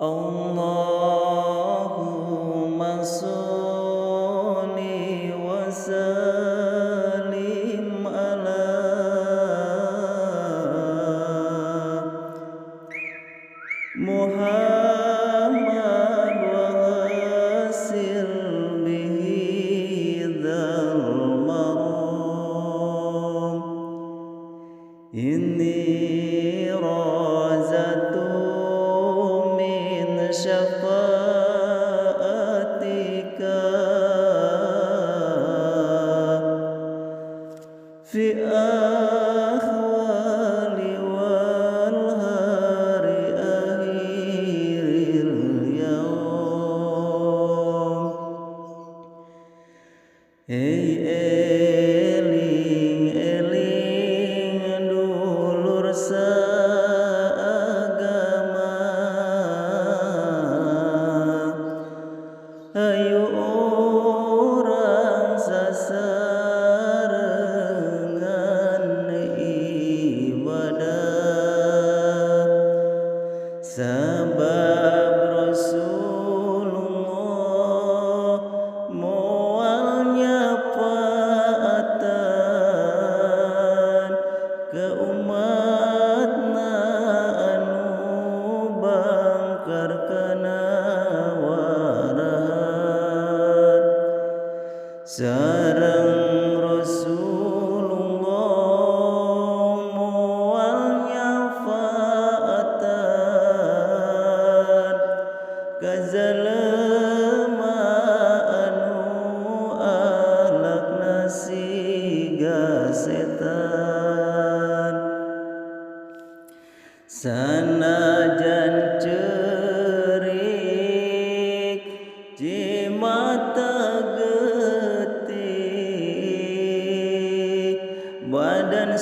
Allahumma sholli wa sallim ala Muhammad wa hasil bihi dzal maram. Inni razatu min syafaatika fi akhwali wal hari akhiril yaum. Eling-eling dulur saagama, hayu urang sasarengan ibadah, sabab Rasulullah moal nyafaatan ke umatna anu bangkar kana warahan. Sareng Rasulullah moal nyafaatan ka zalema anu alakna siga setan. Sanajan ceurik cimata getih badan